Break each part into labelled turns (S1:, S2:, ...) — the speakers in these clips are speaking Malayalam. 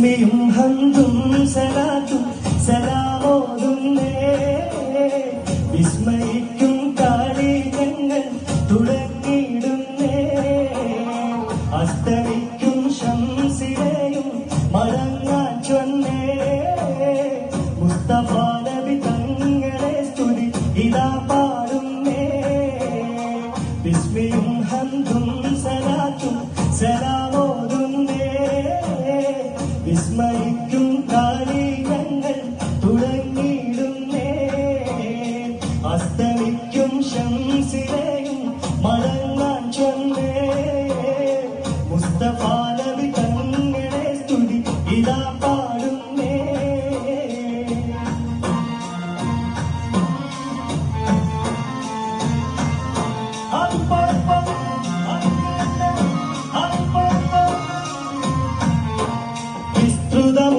S1: ബിസ്മിയും ഹംദും സലാത്തും സലാമോതുന്നേ വിസ്മയിക്കും കാളികങ്ങൾ തുടങ്ങിയിടുന്നേ അസ്തമിക്കും ശംസിലെയും മടങ്ങാൻ ചൊന്നേ മുസ്തഫ നബി തങ്ങളെ സ്തുതി ഇതാ പാടുന്നേ ബിസ്മിയും ഹംദും സലാത്തും സലാമോതുന്നേ വിസ്മയിക്കും കാളികങ്ങൾ തുടങ്ങിയിടുന്നേ അസ്തമിക്കും ശംസിലെയും മടങ്ങാൻ ചൊന്നേ മുസ്തഫ നബി തങ്ങളെ സ്തുതി ഇതാ പാടുന്നേ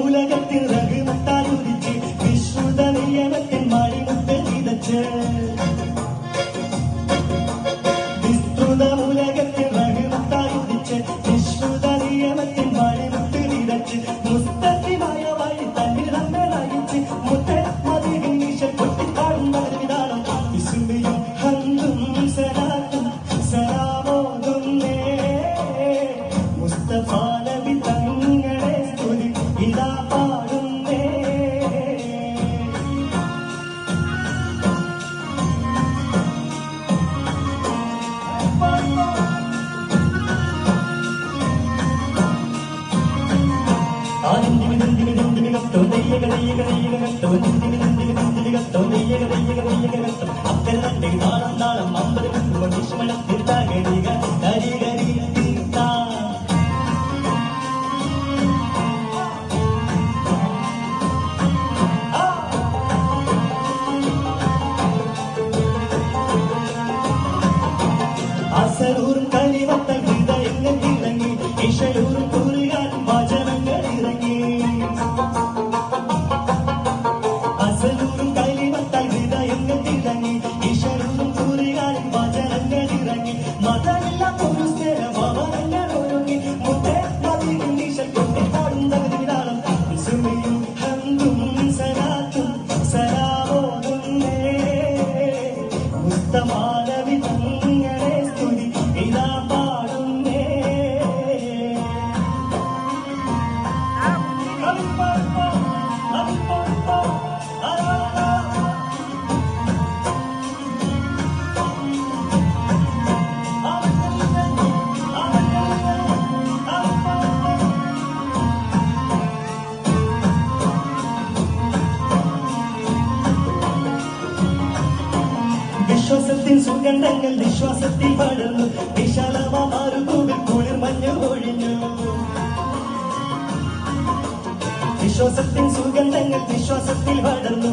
S1: ഉലകത്തിൽ റഹ്മത്താൽ ഉദിച്ച് വിശ്രുത നിയമത്തിൽ മണിമുത്ത് വിതച്ച് വിസ്തൃത ഉലകത്തിൽ റഹ്മത്താൽ ഉദിച്ച് വിശ്രുത നിയമത്തിൽ മണിമുത്ത് വിതച്ച് മുസ്തഖിമായ വഴി തന്നിൽ നമ്മെ നയിച്ച് മുത്തമതിയിൽ നിശ പൊട്ടിക്കാടുന്നത് വിധാനം വിസ്മയും ഹംദും സലാത്തും സലാമോതുന്നേ മുസ്തഫ നബി തങ്ങളെ സ്തുതി ഇതാ പാടുന്നേ അക്കരന്റെ താളം താളം അമ്പലം തീർത്താകരിക കരികരി തീർത്താ അസലൂറും കരിവത്ത ഹൃദയങ്ങൾ ഇറങ്ങി ഇഷലൂറും കൂറുകാൻ വചനങ്ങൾ ഇറങ്ങി അസലൂറും കരിവത്ത ഹൃദയങ്ങൾ ഇറങ്ങി ഇഷലൂറും കൂറുകാൻ വചനങ്ങൾ ഇറങ്ങി മതമില്ല ഒരു സ്ഥലഭവനങ്ങൾ ഒരുങ്ങി മുത്തേ മതിയും നിശൽ കൊണ്ടിപ്പാടുന്നത് വിധാനം വിസ്മയും ഹംദും സലാത്തും സലാമോതുന്നേ മുസ്തഫ നബി തങ്ങളെ സ്തുതി ഇതാ പാടുന്നേ വിശ്വാസത്തിൻ സുഗന്ധങ്ങൾ വിശ്വാസത്തിൽ പടർന്നു വിശാലമാറുകൂവിൽ കുളിർ മഞ്ഞ് ഒഴിഞ്ഞു വിശ്വാസത്തിൻ സുഗന്ധങ്ങൾ വിശ്വാസത്തിൽ പടർന്നു